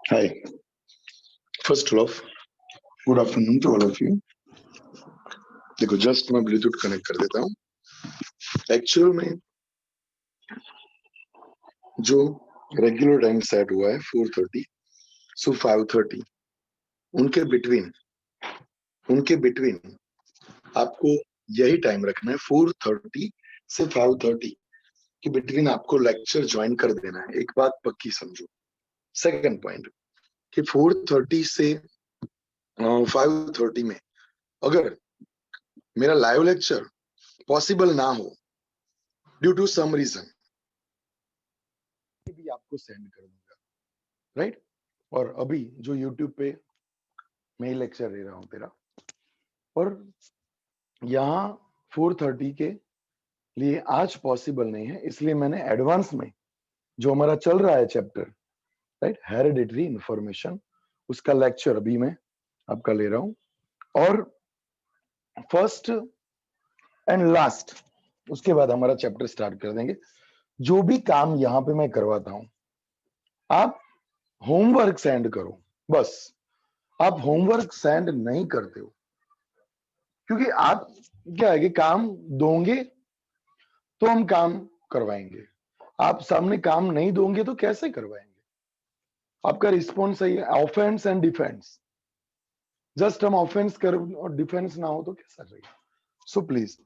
Hi. First off, good afternoon to all of you. देखो just मैं Bluetooth connect कर देता हूँ। एक्चुअल में जो रेगुलर टाइम सेट हुआ है 4:30 सो 5:30 उनके बिटवीन आपको यही टाइम रखना है। 4:30 से 5:30 के बिटवीन आपको लेक्चर ज्वाइन कर देना है। एक बात पक्की समझो। सेकंड पॉइंट कि 4:30 से 5:30 में अगर मेरा लाइव लेक्चर पॉसिबल ना हो ड्यू टू सम रीजन भी आपको सेंड कर दूंगा, राइट। और अभी जो यूट्यूब पे मैं लेक्चर दे रहा हूँ तेरा, और यहाँ 4:30 के लिए आज पॉसिबल नहीं है, इसलिए मैंने एडवांस में जो हमारा चल रहा है चैप्टर, राइट, हेरिडिटरी इंफॉर्मेशन, उसका लेक्चर अभी मैं आपका ले रहा हूँ। और फर्स्ट एंड लास्ट, उसके बाद हमारा चैप्टर स्टार्ट कर देंगे। जो भी काम यहाँ पे मैं करवाता हूँ, आप होमवर्क सेंड करो। बस आप होमवर्क सेंड नहीं करते हो, क्योंकि आप क्या है कि काम दोगे तो हम काम करवाएंगे। आप सामने काम नहीं दोगे तो कैसे करवाएंगे? आपका रिस्पॉन्स सही है, ऑफेंस एंड डिफेंस। जस्ट हम ऑफेंस कर और डिफेंस ना हो तो कैसा रहेगा? सो प्लीज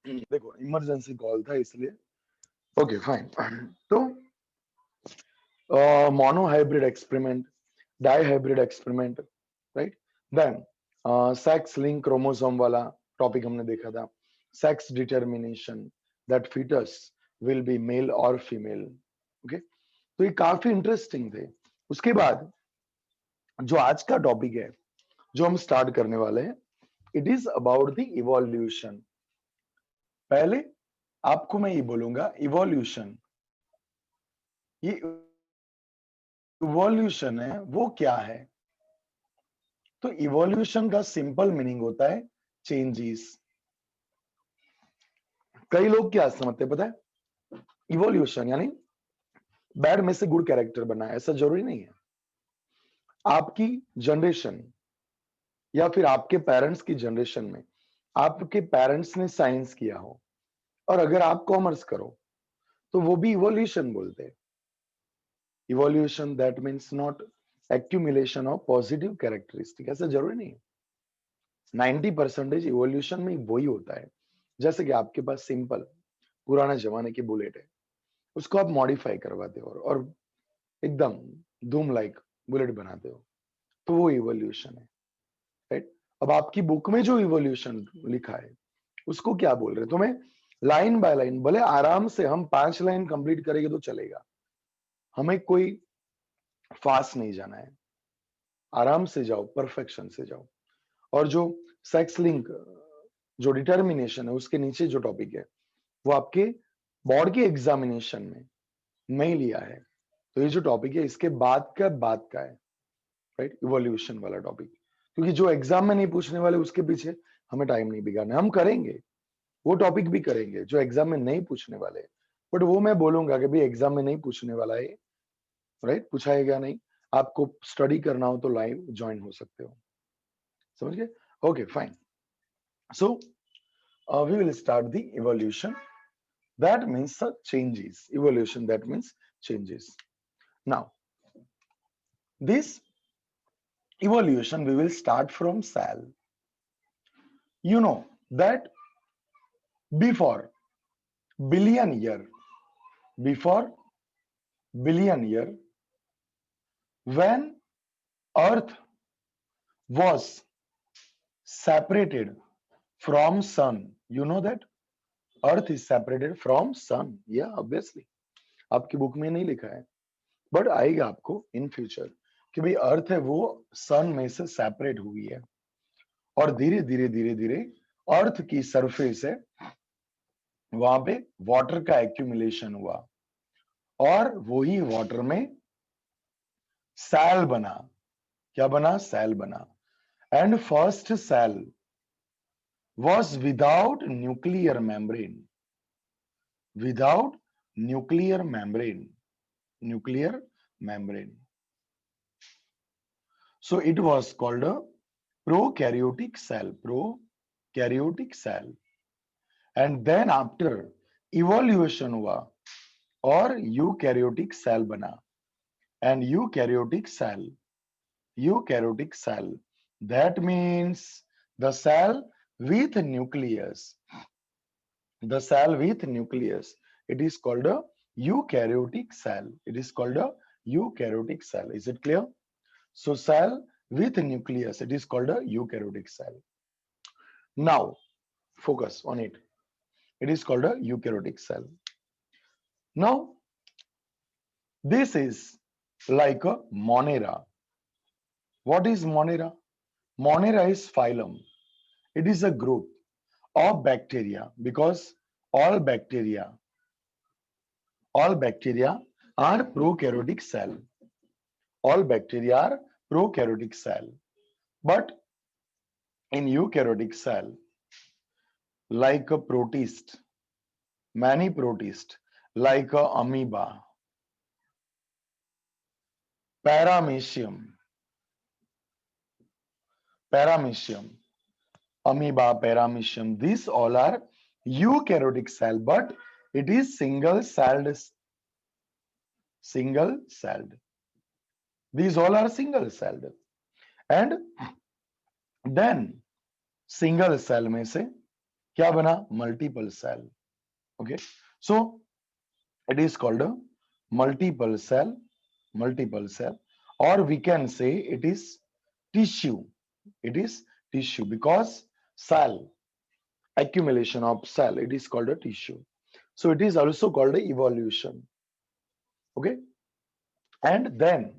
देखो इमरजेंसी कॉल था इसलिए। Okay fine. तो mono hybrid experiment, dihybrid experiment, right. Then sex link chromosome वाला टॉपिक हमने देखा था। Sex determination, that foetus will be male और फीमेल। ओके, तो ये काफी इंटरेस्टिंग थे। उसके बाद जो आज का टॉपिक है जो हम स्टार्ट करने वाले हैं, it is about the evolution. पहले आपको मैं ये बोलूंगा, इवोल्यूशन, ये इवोल्यूशन है वो क्या है? तो इवोल्यूशन का सिंपल मीनिंग होता है चेंजेस। कई लोग क्या समझते हैं पता है? इवोल्यूशन यानी बैड में से गुड कैरेक्टर बना है, ऐसा जरूरी नहीं है। आपकी जनरेशन या फिर आपके पेरेंट्स की जनरेशन में आपके पेरेंट्स ने साइंस किया हो, और अगर आप कॉमर्स करो तो वो भी इवोल्यूशन बोलते हैं। Evolution that means not accumulation of positive characteristic, ऐसा जरूरी नहीं है। 90% इवोल्यूशन में वही होता है। जैसे कि आपके पास सिंपल पुराने जमाने की बुलेट है, उसको आप मॉडिफाई करवाते हो और एकदम धूम लाइक बुलेट बनाते हो, तो वो इवोल्यूशन है, राइट। अब आपकी बुक में जो इवोल्यूशन लिखा है उसको क्या बोल रहे हैं? तुम्हें लाइन बाय लाइन, भले आराम से हम 5 लाइन कंप्लीट करेंगे तो चलेगा, हमें कोई फास्ट नहीं जाना है, आराम से जाओ, परफेक्शन से जाओ। और जो सेक्स लिंक, जो डिटर्मिनेशन है, उसके नीचे जो टॉपिक है वो आपके बोर्ड के एग्जामिनेशन में नहीं लिया है। तो ये जो टॉपिक है इसके बाद का है, राइट, इवोल्यूशन वाला टॉपिक। क्योंकि जो एग्जाम में नहीं पूछने वाले उसके पीछे हमें टाइम नहीं बिगाड़ना, हम करेंगे, वो टॉपिक भी करेंगे जो एग्जाम में नहीं पूछने वाले, बट वो मैं बोलूंगा कि भाई एग्जाम में नहीं पूछने वाला है, राइट, पूछाएगा नहीं। आपको स्टडी करना हो तो लाइव ज्वाइन हो सकते हो, समझ गए? Okay fine. So we will start the evolution, that means changes. Evolution that means changes. Now this evolution we will start from cell. You know that before billion year, before billion year, when earth was separated from sun, you know that earth is separated from sun, yeah, obviously आपकी book में नहीं लिखा है, but आएगा आपको in future कि भाई अर्थ है वो सन में से सेपरेट हुई है, और धीरे धीरे धीरे धीरे अर्थ की सरफेस है वहां पे वाटर का एक्यूमुलेशन हुआ, और वही वाटर में सेल बना। क्या बना? सेल बना। And first cell was without nuclear membrane, without nuclear membrane, nuclear membrane. So it was called a prokaryotic cell, prokaryotic cell. And then after evolution हुआ और यूकैरियोटिक सेल बना, and eukaryotic cell, that means the cell with nucleus, the cell with nucleus, it is called a eukaryotic cell, it is called a eukaryotic cell. Is it clear? So cell with nucleus, it is called a eukaryotic cell. Now focus on it, it is called a eukaryotic cell. Now this is like a Monera. What is Monera? Monera is phylum. It is a group of bacteria, because all bacteria are prokaryotic cell. All bacteria are prokaryotic cell. But in eukaryotic cell, like a protist, many protist, like a amoeba, paramecium, amoeba, paramecium, these all are eukaryotic cell, but it is single celled. These all are single celled. And then single cell में से क्या बना? Multiple cell. Okay, so it is called multiple cell, or we can say it is tissue. It is tissue because cell, accumulation of cell, it is called a tissue. So it is also called a evolution. Okay, and then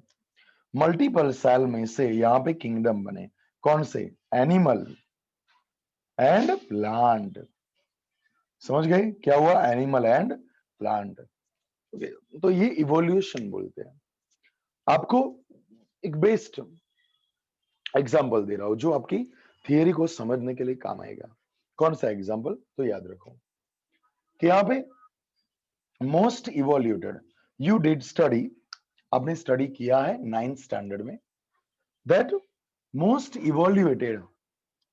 multiple cell में से यहाँ पे kingdom बने. कौन से? Animal and plant. समझ गए क्या हुआ? Animal and plant. तो ये इवोल्यूशन बोलते हैं. आपको एक बेस्ट एग्जांपल दे रहा हूं जो आपकी थियरी को समझने के लिए काम आएगा. कौन सा एग्जांपल? तो याद रखो कि यहाँ पे मोस्ट इवोल्यूटेड, यू डिड स्टडी, आपने स्टडी किया है 9th स्टैंडर्ड में, दैट मोस्ट इवोल्यूटेड.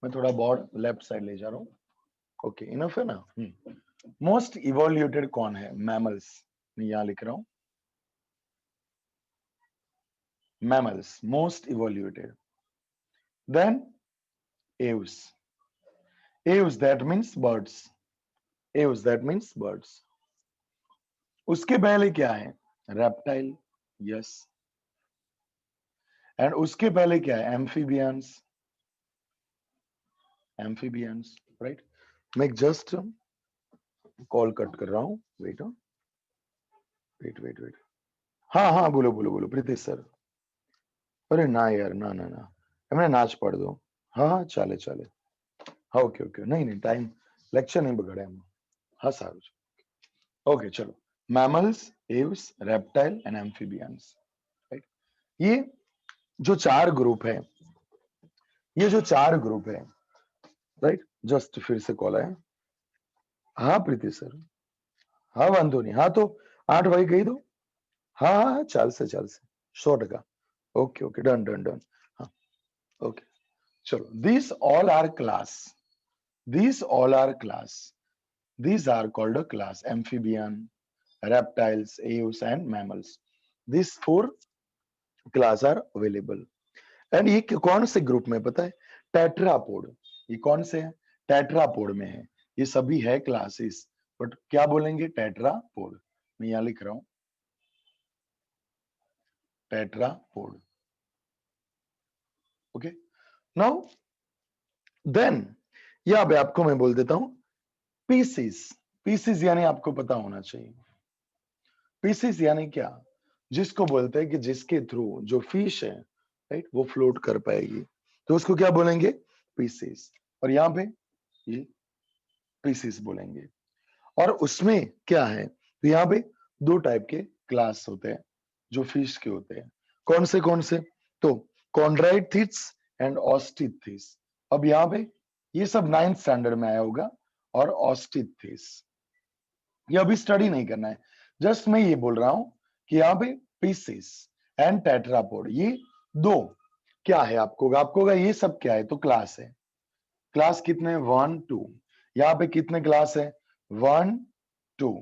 मैं थोड़ा बोर्ड लेफ्ट साइड ले जा रहा हूं. ओके, इनफ है ना? मोस्ट इवोल्यूटेड कौन है? मैमल्स. मैं यहां लिख रहा हूं mammals, most evoluted. Then aves. Aves, that means birds. Aves, that means birds. उसके पहले क्या है? Reptile. Yes. And उसके पहले क्या है? Amphibians. Amphibians, right? मैं just कॉल कट कर रहा हूं. वेट. हाँ हाँ, बोलो बोलो बोलो प्रीतेश सर. અરે ના યાર, ના ના ના, એમને ના જ પાડ દો. હા હા, ચાલે ચાલે. હા ઓકે ઓકે, નહીં નહીં, ટાઈમ લેક્ચર નહીં બગાડે એમાં. હા સારું છે. ओके चलो, mammals, Aves, reptile and amphibians, right. ये जो चार ग्रुप है, ये जो चार ग्रुप है, राइट. जस्ट फिर से कॉल है. हाँ प्रीति सर, हाँ वांधो नहीं, हाँ तो 8 વાગે કહી દો. હા હા હા, ચાલશે ચાલશે, 100%. Okay okay, done done done. હા ઓકે ચલો. This all are class, these all are class, these are called a class: amphibian, reptiles, aves and mammals. These four class are available. And ये कौन से ग्रुप में पता है? Tetrapod. ये कौन से है? टेट्रापोड में है. ये सभी है क्लासेस, बट क्या बोलेंगे? टेट्रापोड. मैं यहां लिख रहा हूं टेट्रापोड. ओके नाउ देन यहां पे आपको मैं बोल देता हूं पीसीस. पीसीस यानी आपको पता होना चाहिए. पीसीस यानी क्या? जिसको बोलते हैं कि जिसके थ्रू जो फिश है, राइट, वो फ्लोट कर पाएगी, तो उसको क्या बोलेंगे? पीसीस. और यहाँ पे ये पीसीस बोलेंगे. और उसमें क्या है? तो यहाँ पे दो टाइप के क्लास होते हैं जो फिश के होते हैं. कौन से? तो कॉन्ड्राइथिस एंड ऑस्टिथिस. अब यहाँ पे ये सब 9th स्टैंडर्ड में आया होगा. और ऑस्टिथिस ये अभी स्टडी नहीं करना है, जस्ट मैं ये बोल रहा हूं कि यहाँ पे पीसिस एंड टेट्रापोड ये दो क्या है आपको ये सब क्या है? तो क्लास है. क्लास कितने? 1 2. यहाँ पे कितने क्लास है? 1 2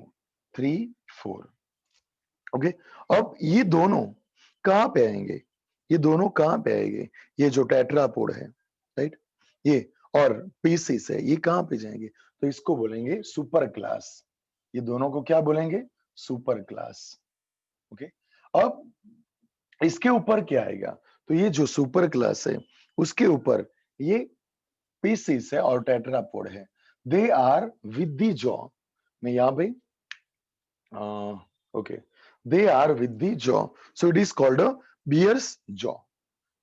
3 4. ओके. अब ये दोनों कहाँ पे आएंगे? ये दोनों कहाँ पे आएंगे? ये जो टेट्रापोड है, राइट, ये और पीसिस है, ये कहाँ पे जाएंगे? तो इसको बोलेंगे सुपर क्लास. ये दोनों को क्या बोलेंगे? Super class. ओके. अब इसके ऊपर क्या आएगा? तो ये जो सुपर क्लास है उसके ऊपर ये पीसिस है और टेट्रापोड है. They are with the jaw. मैं यहाँ पे okay, they are with the jaw, so it is called a bear's jaw.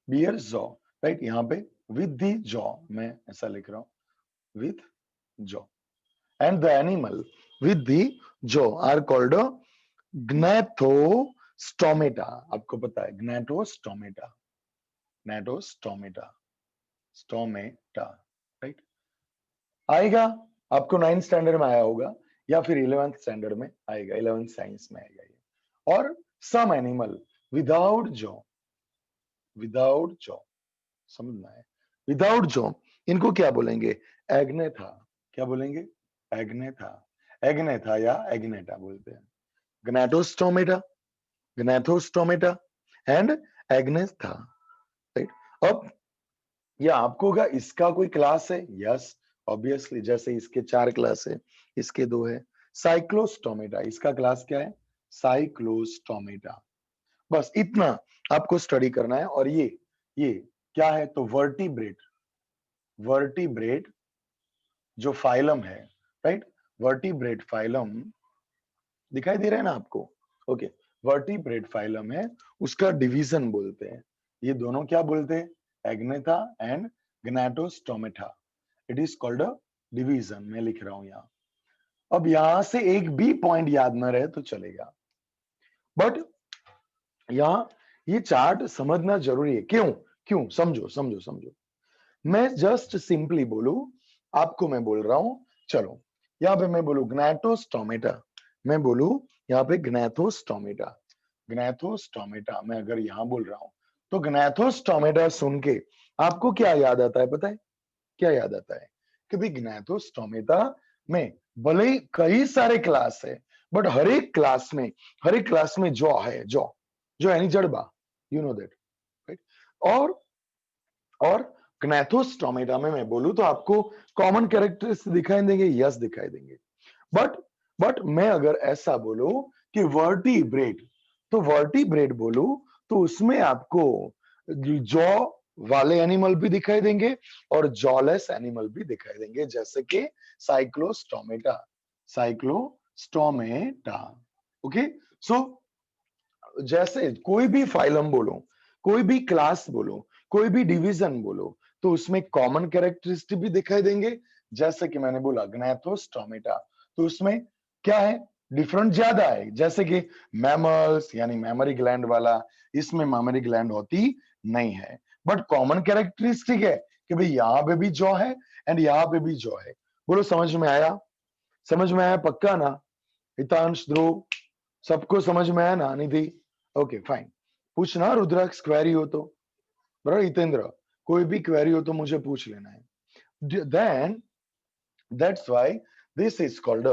Bear's jaw, right. यहाँ पे विद द जॉ मैं ऐसा लिख रहा हूं, with jaw. And the animal with the jaw are called a Gnathostomata. आपको पता है ग्नैथोस्टोमेटा, ग्नैथोस्टोमेटा, स्टोमेटा, राइट. आएगा आपको 9th स्टैंडर्ड में आया होगा या फिर 11th स्टैंडर्ड में आएगा, 11th साइंस में आएगा ये. और some animal without jaw, without jaw, समझना है, विदाउट जॉ, इनको क्या बोलेंगे? एग्नेथा. क्या बोलेंगे? एग्नेथा. एग्नेथा या एग्नेटा बोलते हैं. Gnathostomata, Gnathostomata and Agnatha, right. अब ये आपको होगा इसका कोई क्लास है? यस ऑब्वियसली, जैसे इसके 4 क्लास है, इसके 2 है. साइक्लोस्टोमेटा, इसका क्लास क्या है? साइक्लोस्टोमेटा. बस इतना आपको स्टडी करना है. और ये क्या है? तो वर्टिब्रेट. वर्टिब्रेट जो फाइलम है, राइट, वर्टिब्रेट फाइलम दिखाई दे रहा है ना आपको? ओके. वर्टिब्रेट फाइलम है, उसका डिवीजन बोलते हैं. ये दोनों क्या बोलते हैं? Agnatha and Gnathostomata. It is called a division. मैं लिख रहा हूं यहां. अब यहां से एक भी पॉइंट याद न रहे तो चलेगा, बट यहां ये चार्ट समझना जरूरी है. क्यों? क्यों? समझो समझो समझो. मैं जस्ट सिंपली बोलू, आपको मैं बोल रहा हूं, चलो यहाँ पे मैं बोलू ग्नैथोस्टोमेटा, मैं बोलू यहाँ पे ग्नैथोस्टोमेटा. ग्नैथोस्टोमेटा मैं अगर यहां बोल रहा हूं तो ग्नैथोस्टोमेटा सुन के आपको क्या याद आता है? पता है क्या याद आता है? कि भाई ग्नैथोस्टोमेटा में भले ही कई सारे क्लास है, बट हर एक क्लास में जॉ है. जॉ, जो यानी जड़बा, यू नो दैट, राइट. और ग्नैथोस्टोमेटा में मैं बोलूं तो आपको कॉमन कैरेक्टर्स दिखाई देंगे. यस दिखाई देंगे. बट मैं अगर ऐसा बोलूं कि वर्टिब्रेट, तो वर्टिब्रेट बोलूं तो उसमें आपको जॉ वाले एनिमल भी दिखाई देंगे और जॉलेस एनिमल भी दिखाई देंगे, जैसे कि साइक्लोस्टोमेटा. साइक्लोस्टोमेटा. ओके. सो जैसे कोई भी फाइलम बोलो, कोई भी क्लास बोलो, कोई भी डिवीजन बोलो, तो उसमें कॉमन कैरेक्टरिस्टिक भी दिखाई देंगे। जैसे कि मैंने बोला ग्नैथोस्टोमेटा, तो उसमें क्या है, डिफरेंट ज्यादा है। जैसे कि मैमल्स यानी मेमोरी ग्लैंड वाला, इसमें मेमोरी ग्लैंड होती नहीं है, बट कॉमन कैरेक्टरिस्टिक है कि भाई यहाँ पे भी जॉ है एंड यहाँ पे भी जॉ है। बोलो समझ में आया? समझ में आया पक्का ना? हितांश, ध्रुव, सबको समझ में आया ना? निधि, ओके फाइन। पूछना रुद्राक्ष, क्वेरी हो तो। बराबर हितेंद्र, कोई भी क्वेरी हो तो मुझे पूछ लेना है। Then that's why this is called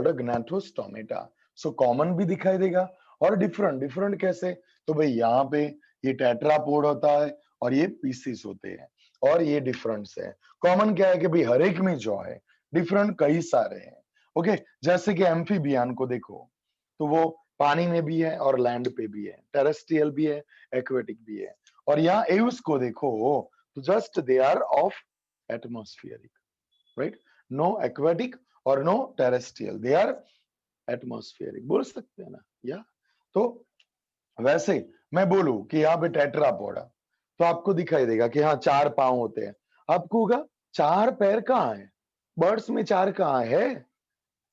a gnathostomata. So common भी दिखाई देगा और डिफरेंट। डिफरेंट कैसे? तो भाई यहाँ पे ये टेट्रापोड होता है और ये पीसीस होते हैं और ये डिफरेंस है। कॉमन क्या है कि भाई हर एक में जो है, डिफरेंट कई सारे हैं। ओके, जैसे कि एम्फीबियन को देखो तो वो पानी में भी है और लैंड पे भी है, टेरेस्ट्रियल भी है, एक्वेटिक भी है। और यहाँ एव्स को देखो तो just they are of atmospheric, right? No aquatic और no terrestrial, they are atmospheric, बोल सकते हैं ना? या तो वैसे मैं बोलूं कि यहाँ पे टेट्रापोड है तो आपको दिखाई देगा कि हाँ 4 पांव होते हैं। आपको होगा 4 पैर कहाँ है, बर्ड्स में 4 कहाँ है?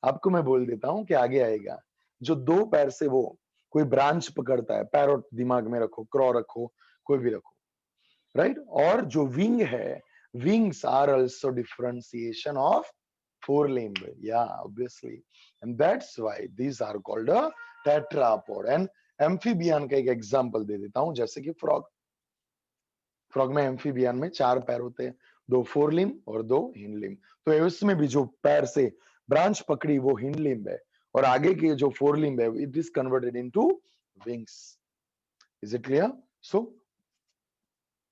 आपको मैं बोल देता हूं कि आगे आएगा। जो 2 पैर से वो कोई ब्रांच पकड़ता है, पैरोट दिमाग में रखो, क्रॉ रखो, कोई भी रखो, राइट? और जो विंग है, wings are also differentiation of four-limbed, yeah, obviously, and that's why these are called a tetrapod. And amphibian का एक एग्जांपल दे देता हूं, जैसे कि फ्रॉग। फ्रॉग में, एम्फीबियन में 4 पैर होते हैं, 2 फोर लिम और 2 हिंड लिम। तो इसमें भी जो पैर से ब्रांच पकड़ी वो हिंड लिम है और आगे के जो फोर लिम है it is converted into wings. Is it clear? So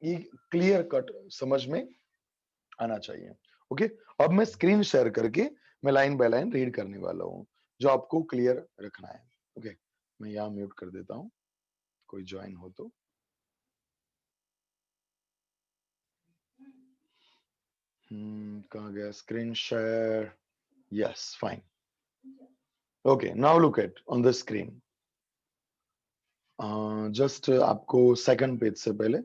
ये क्लियर कट समझ में आना चाहिए। ओके, अब मैं स्क्रीन शेयर करके मैं लाइन बाय लाइन रीड करने वाला हूँ जो आपको क्लियर रखना है। ओके, मैं यहाँ म्यूट कर देता हूँ, कोई ज्वाइन हो तो। कहाँ गया screen share? Yes, fine. Okay, now look at on the screen. Just आपको सेकंड पेज से पहले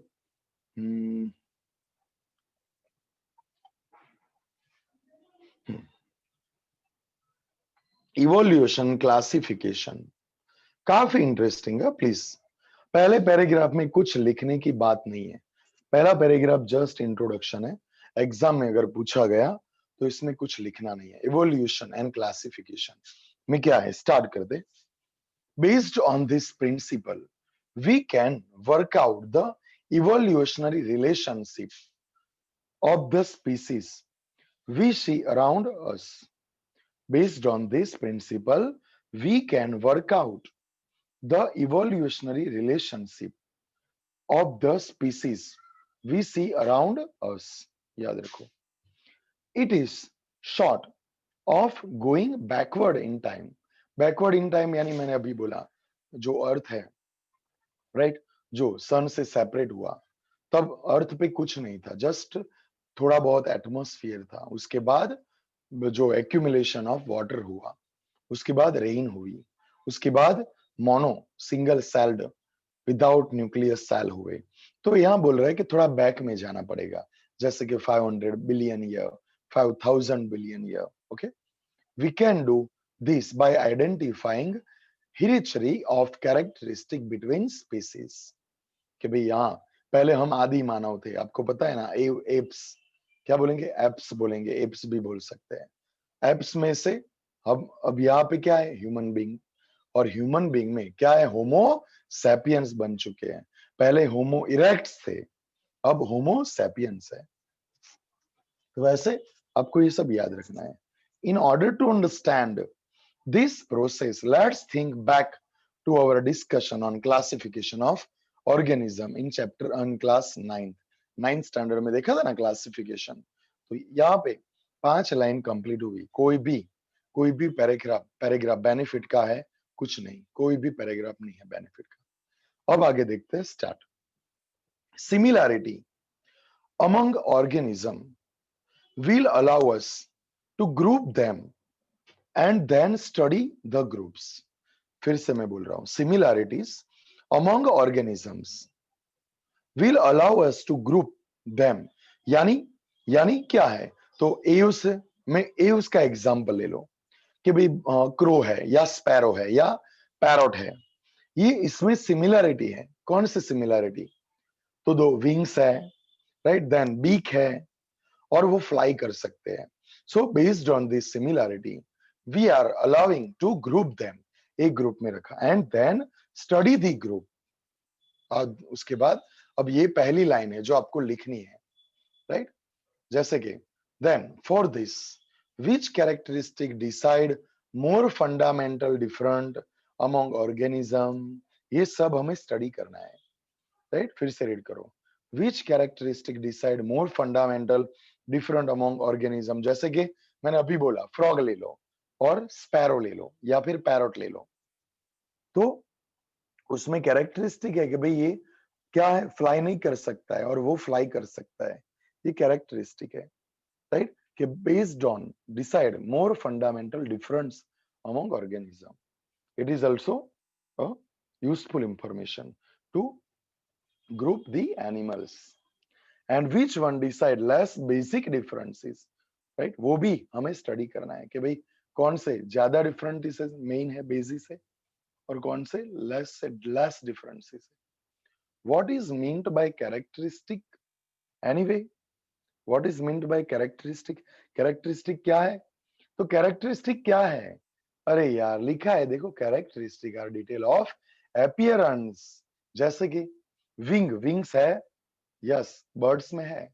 इवोल्यूशन क्लासिफिकेशन काफी इंटरेस्टिंग है। प्लीज, पहले पैराग्राफ में कुछ लिखने की बात नहीं है। पहला पैराग्राफ जस्ट इंट्रोडक्शन है। एग्जाम में अगर पूछा गया तो इसमें कुछ लिखना नहीं है। इवोल्यूशन एंड क्लासिफिकेशन में क्या है, स्टार्ट कर दे। Based on this principle, we can work out the evolutionary relationship of the species we see around us. Based on this principle, we can work out the evolutionary relationship of the species we see around us. याद रखो, it is short of going backward in time. Backward in time यानी मैंने अभी बोला जो अर्थ है, right, जो सन से सेपरेट हुआ तब अर्थ पे कुछ नहीं था, जस्ट थोड़ा बहुत एटमॉस्फेयर था। उसके बाद जो एक्यूमुलेशन ऑफ वाटर हुआ, उसके बाद रेन हुई, उसके बाद mono single celled without nucleus cell हुए। तो यहाँ बोल रहा है कि थोड़ा बैक में जाना पड़ेगा, जैसे कि 500 billion year, 5000 billion year. Okay, we can do this by identifying heredity of characteristic between species. कि भाई यहाँ पहले हम आदि मानव थे, आपको पता है ना, एप्स, क्या बोलेंगे, एप्स बोलेंगे, एप्स भी बोल सकते हैं। एप्स में से अब यहाँ पे क्या है, ह्यूमन बीइंग, और ह्यूमन बीइंग में क्या है, होमो सैपियंस बन चुके हैं। पहले होमो इरेक्ट्स थे, अब होमो सैपियंस है। तो वैसे आपको ये सब याद रखना है। In order to understand this process, let's think back to our discussion on classification of organism in chapter on class 9th standard में देखा था ना क्लासिफिकेशन। तो यहाँ पे 5 लाइन कंप्लीट हुई। कोई भी पैराग्राफ बेनिफिट का है कुछ नहीं, कोई भी पैराग्राफ नहीं है बेनिफिट का। अब आगे देखते हैं, start. Similarity among organism will allow us to group them and then study the groups. फिर से मैं बोल रहा हूं, similarities among organisms will allow us to group them। यानी क्या है, तो एयुस में एयुस का एग्जांपल ले लो कि भाई क्रो है या स्पैरो है या पैरोट है, ये इसमें सिमिलरिटी है। कौन सी सिमिलरिटी, तो दो विंग्स है, राइट, देन बीक है, और वो फ्लाई कर सकते हैं। So based on this similarity we are allowing to group them, एक ग्रुप में रखा, and then study the group. उसके बाद अब ये पहली लाइन है जो आपको लिखनी है, राइट, जैसे कि then for this which characteristic decide more fundamental different among organism, ये सब हमें स्टडी करना है, राइट। फिर से रीड करो, which characteristic decide more fundamental different among organism, जैसे कि मैंने अभी बोला फ्रॉग ले लो और स्पैरो ले लो या फिर पैरोट ले लो, तो उसमें कैरेक्टरिस्टिक है कि भाई ये क्या है, फ्लाई नहीं कर सकता है और वो फ्लाई कर सकता है, ये कैरेक्टरिस्टिक है, राइट, कि based on decide more fundamental difference among organism. It is also a useful information to group the animals, and which one decide less basic differences, right, वो भी हमें स्टडी करना है कि भाई कौन से ज्यादा डिफरेंसेस मेन है बेसिस है और कौन से लेस डिफरेंसेस है। What is meant by characteristic, anyway what is meant by characteristic, characteristic क्या है, तो कैरेक्टरिस्टिक क्या है, अरे यार लिखा है देखो, characteristic are detail of appearance, जैसे कि विंग्स है, यस बर्ड्स में है,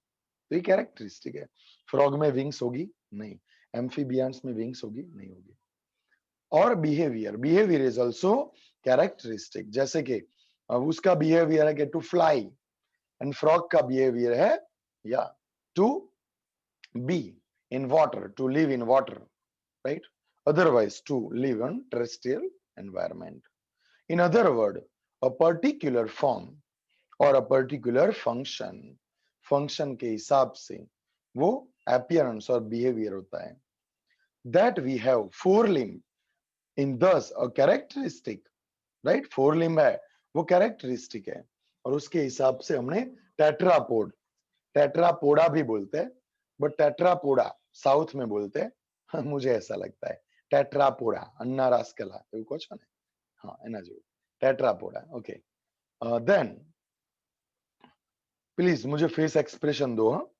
तो ये कैरेक्टरिस्टिक है। फ्रॉग में विंग्स होगी नहीं, एम्फीबियंस में विंग्स होगी नहीं होगी। और बिहेवियर इज आल्सो कैरेक्टरिस्टिक, जैसे कि उसका बिहेवियर है कि टू फ्लाई, एंड फ्रॉग का बिहेवियर है या to be in water, to live in water, right, otherwise to live on terrestrial environment। in other word, a particular form or a particular function के हिसाब से वो appearance और behavior होता है। that we have four limb in thus a characteristic, right, four limb है वो characteristic है, और उसके हिसाब से हमने टेट्रापोडा भी बोलते हैं, बट टेट्रापोडा साउथ में बोलते हैं मुझे ऐसा लगता है टेट्रापोडा अन्ना रास्कला એવું કહો છો ને, हाँ એના જેવું टेट्रापोडा। ओके, देन प्लीज मुझे फेस एक्सप्रेशन दो, हाँ,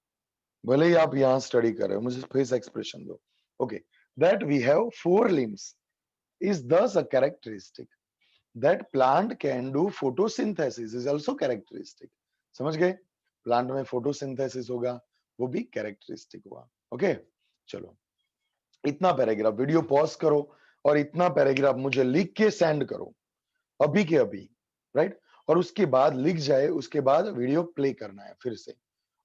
भले ही आप यहाँ स्टडी कर रहे हो, मुझे फेस एक्सप्रेशन दो। Okay, that we have four limbs is thus a characteristic, that plant can do photosynthesis is also characteristic। समझ गए, प्लांट में फोटोसिंथेसिस होगा वो भी कैरेक्टरिस्टिक हुआ। ओके, चलो इतना पैराग्राफ वीडियो पॉज करो और इतना पैराग्राफ मुझे लिख के सेंड करो अभी के अभी, राइट, और उसके बाद लिख जाए, उसके बाद वीडियो प्ले करना है फिर से,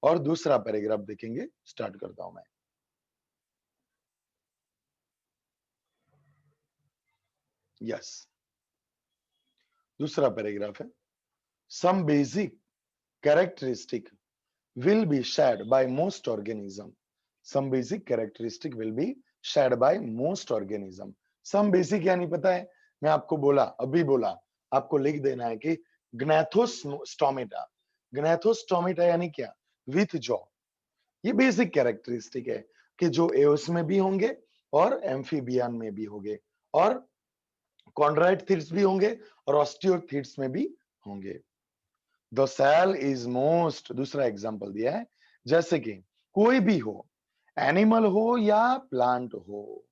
और दूसरा पैराग्राफ देखेंगे। स्टार्ट करता हूं मैं। यस, दूसरा पैराग्राफ है, some basic characteristic will be shared by most organism। some basic characteristic will be shared by most organism। some basic यानी पता है, मैं आपको बोला, अभी बोला, आपको लिख देना है कि ग्नैथोस्टोमेटा, ग्नैथोस्टोमेटा यानी क्या, विथ जॉ, ये बेसिक कैरेक्टरिस्टिक है कि जो एओस में भी होंगे और एम्फीबियन में भी होंगे और कॉन्ड्राइटथिड्स भी होंगे और ऑस्टियोथिड्स में भी होंगे। द सेल इज मोस्ट, दूसरा एग्जांपल दिया है, जैसे कि कोई भी हो, एनिमल हो या प्लांट हो,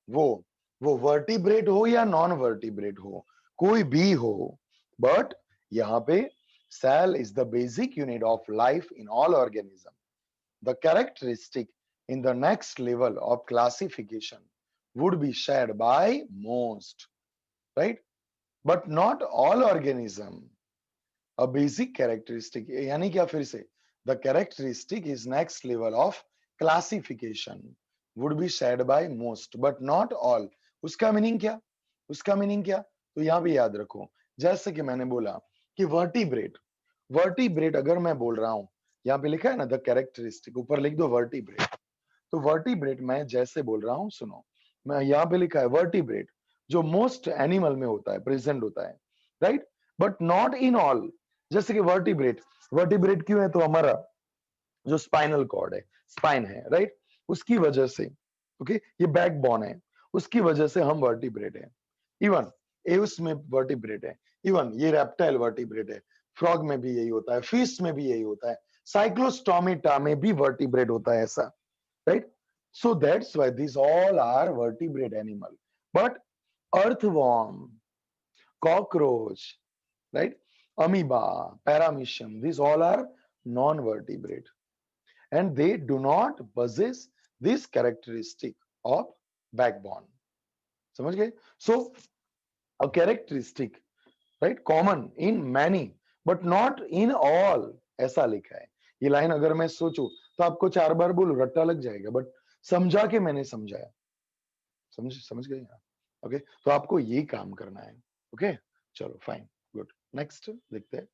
वो वर्टिब्रेट हो या नॉन वर्टिब्रेट हो, कोई भी हो, बट यहाँ पे cell is the basic unit of life in all organism. The characteristic in the next level of classification would be shared by most, right, but not all organism। a basic characteristic यानी क्या, फिर से, the characteristic is next level of classification would be shared by most but not all। उसका meaning क्या, उसका meaning क्या, तो यहाँ भी याद रखो, जैसे कि मैंने बोला कि वर्टिब्रेट, वर्टिब्रेट अगर मैं बोल रहा हूं, यहाँ पे लिखा है ना द कैरेक्टरिस्टिक, ऊपर लिख दो वर्टिब्रेट, तो वर्टिब्रेट मैं जैसे बोल रहा हूं सुनो, मैं यहाँ पे लिखा है वर्टिब्रेट जो मोस्ट एनिमल में होता है, प्रेजेंट होता है, right, but not in all, जैसे कि वर्टिब्रेट, वर्टिब्रेट क्यों है? तो हमारा जो स्पाइनल कॉर्ड है, स्पाइन है, राइट, उसकी वजह से, ओके, ये बैकबोन है, उसकी वजह से हम वर्टिब्रेट है। इवन एव्स में वर्टिब्रेट है, इवन ये रेप्टाइल वर्टिब्रेट है, फ्रॉग में भी यही होता है, फिश में भी यही होता है, साइक्लोस्टोमेटा में भी वर्टिब्रेट होता है ऐसा, right? So that's why these all are vertebrate animal. But earthworm, cockroach, right? Amoeba, paramecium, these all are non-vertebrate, and they do not possess this characteristic of backbone. समझ गए? So a characteristic, right, common in many but not in all, ऐसा लिखा है। ये line अगर मैं सोचूं तो आपको 4 बार बोलूं रट्टा लग जाएगा, बट समझा के मैंने समझाया। समझ समझ गए आप? ओके, तो आपको ये काम करना है। ओके, चलो फाइन, गुड, नेक्स्ट देखते हैं।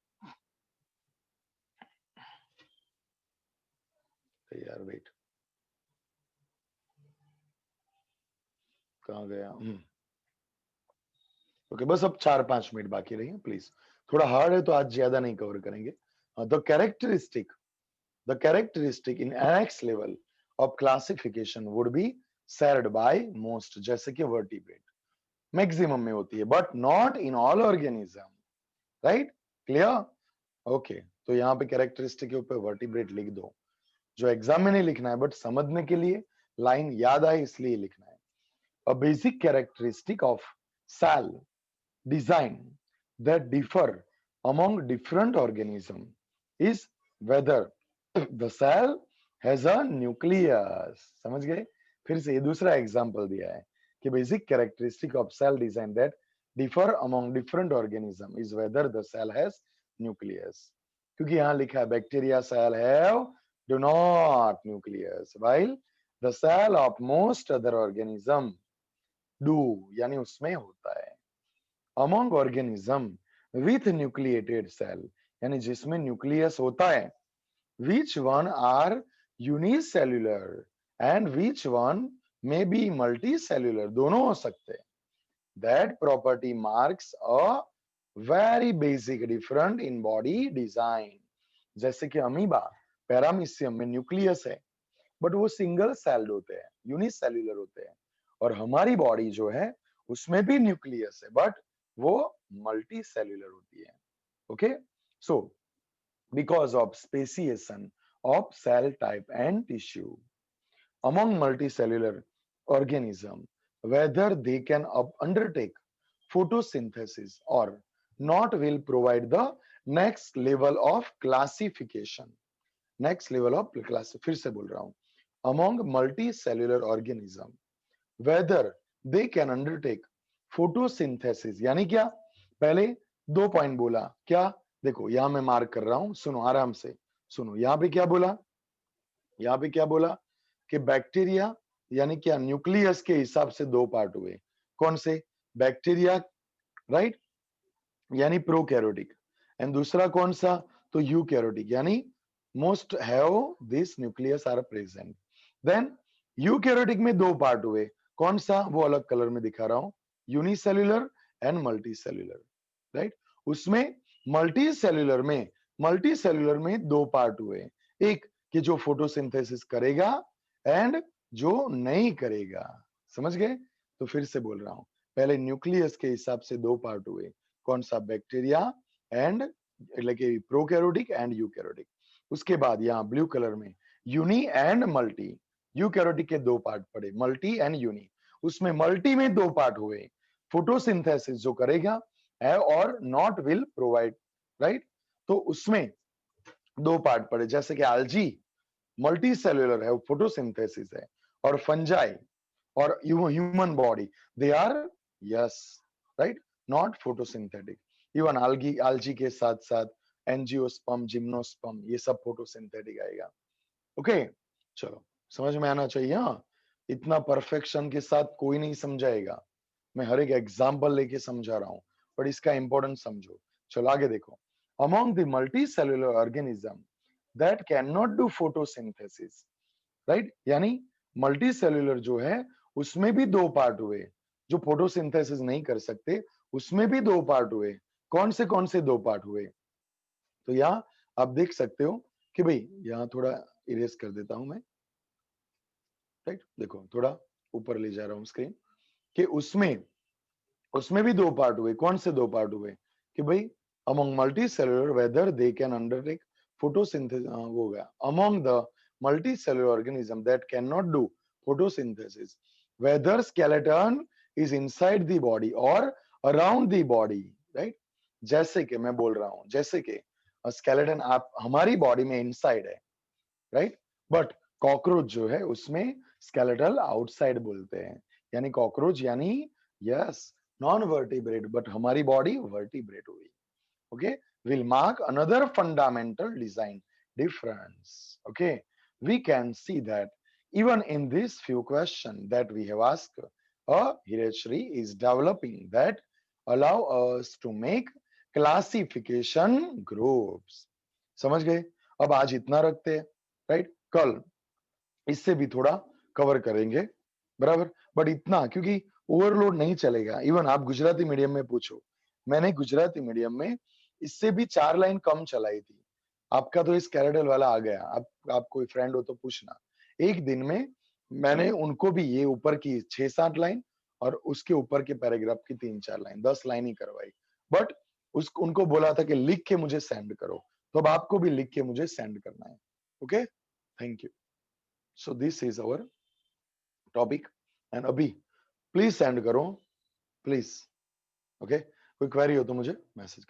यार वेट, कहाँ गया? ओके, बस अब 4-5 मिनट बाकी रही हैं, प्लीज। थोड़ा हार्ड है तो आज ज्यादा नहीं कवर करेंगे। The characteristic, the characteristic in annex level of classification would be shared by most, जैसे कि vertebrate मैक्सिमम में होती है, but not in all organism, right? clear? okay, तो यहाँ पे कैरेक्टरिस्टिक के ऊपर vertebrate लिख दो, जो एग्जाम में नहीं लिखना है, बट समझने के लिए लाइन याद आए इसलिए लिखना है। A basic characteristic of cell design that differ among different organism is whether the cell has a nucleus. समझ गए? फिर से ये दूसरा एग्जांपल दिया है कि basic characteristic of cell design that differ among different organism is whether the cell has nucleus. क्योंकि यहाँ लिखा है bacteria cell have do not nucleus while the cell of most other organism do, यानी उसमें होता है। Among organism with nucleated cell, यानी जिसमें न्यूक्लियस होता है, which one are unicellular and which one may be multicellular, दोनों हो सकते हैं। That property marks a very basic difference in body design. जैसे कि अमीबा, पैरामीशियम में न्यूक्लियस है, बट वो सिंगल सेल्ड होते हैं, यूनिसेल्युलर होते हैं, और हमारी बॉडी जो है उसमें भी न्यूक्लियस है, बट वो मल्टी सेल्युलर होती है। Okay, so because of speciation of cell type and tissue among multicellular organism, whether they can undertake photosynthesis or not will provide the next level of classification. Next level of class, फिर से बोल रहा हूं, among multicellular organism, whether they can undertake photosynthesis, यानी क्या? पहले 2 point बोला, क्या? देखो यहां मैं मार्क कर रहा हूं, सुनो आराम से सुनो। यहां पे क्या बोला? यहां पे क्या बोला कि बैक्टीरिया, यानी क्या, न्यूक्लियस के हिसाब से 2 पार्ट हुए। कौन से? बैक्टीरिया, राइट, यानी प्रोकैरियोटिक, एंड दूसरा कौन सा? तो यूकैरियोटिक, यानी most have this nucleus are present. Then eukaryotic में 2 पार्ट हुए, कौन सा? वो अलग कलर में दिखा रहा हूं, यूनिसेल्युलर एंड मल्टीसेल्युलर, राइट। उसमें मल्टीसेल्युलर में 2 पार्ट हुए, एक कि जो फोटोसिंथेसिस करेगा एंड जो नहीं करेगा। समझ गए? तो फिर से बोल रहा हूं, पहले न्यूक्लियस के हिसाब से 2 पार्ट हुए, कौन सा? बैक्टीरिया एंड એટલે કે प्रोकैरियोटिक एंड यूकैरियोटिक। उसके बाद यहाँ ब्लू कलर में यूनी एंड मल्टी, यूकैरियोटिक के 2 पार्ट पड़े, मल्टी एंड यूनी। उसमें मल्टी में 2 पार्ट हुए, फोटोसिंथेसिस जो करेगा है और नॉट विल प्रोवाइड, राइट। तो उसमें 2 पार्ट पड़े, जैसे कि एल्जी मल्टी सेल्युलर है, फोटोसिंथेसिस है, और फंजाई और human body they are, yes, right, not photosynthetic. Even algae, algae के साथ साथ एंजियोस्पर्म, जिम्नोस्पर्म, ये सब फोटोसिंथेटिक आएगा। ओके, चलो समझ में आना चाहिए। हाँ, इतना परफेक्शन के साथ कोई नहीं समझाएगा, मैं हर एक एग्जाम्पल लेके समझा रहा हूँ, पर इसका इंपॉर्टेंस समझो। चलो आगे देखो, among the multi cellular organism that can not do photosynthesis, right, यानी मल्टी सेल्युलर जो है उसमें भी 2 पार्ट हुए, जो फोटोसिंथेसिस नहीं कर सकते उसमें भी 2 पार्ट हुए। कौन से 2 पार्ट हुए? तो यहाँ आप देख सकते हो कि भाई यहाँ थोड़ा इरेज कर देता हूं मैं, राइट। देखो थोड़ा ऊपर ले जा रहा हूँ स्क्रीन, कि उसमें उसमें भी दो पार्ट हुए। कौन से दो पार्ट हुए? कि भाई among multicellular whether they can undertake photosynthesis, वो हो गया among the multicellular organism that can not do photosynthesis, whether skeleton is inside the body और अराउंड द बॉडी, राइट। जैसे कि मैं बोल रहा हूं, जैसे कि स्केलेटन आप हमारी बॉडी में इनसाइड है, राइट, बट कॉकरोच जो है उसमें स्केलेटल आउटसाइड बोलते हैं। यानी कॉकरोच यानी यस नॉन वर्टिब्रेट, बट हमारी बॉडी वर्टिब्रेट हुई। okay, will mark another fundamental design difference. Okay, we can see that even in these few questions that we have asked, a Hirachri is developing that allow us to make classification groups. समझ गए? अब आज इतना रखते हैं, right. कल इससे भी थोड़ा कवर करेंगे, बराबर। बट इतना क्योंकि ओवरलोड नहीं चलेगा। इवन आप गुजराती मीडियम में पूछो, मैंने गुजराती मीडियम में इससे भी 4 लाइन कम चलाई थी। आपका तो इस कैरेडल वाला आ गया। आप कोई फ्रेंड हो तो पूछना। एक दिन में मैंने उनको भी ये ऊपर की 6-7 लाइन और उसके ऊपर के पैराग्राफ की 3-4 लाइन, 10 लाइन ही करवाई। बट उनको बोला था कि लिख के मुझे सेंड करो, तो अब आपको भी लिख के मुझे सेंड करना है। Okay, thank you. So this is our topic and अभी प्लीज सेंड करो, प्लीज। ओके, कोई क्वेरी हो तो मुझे मैसेज करो।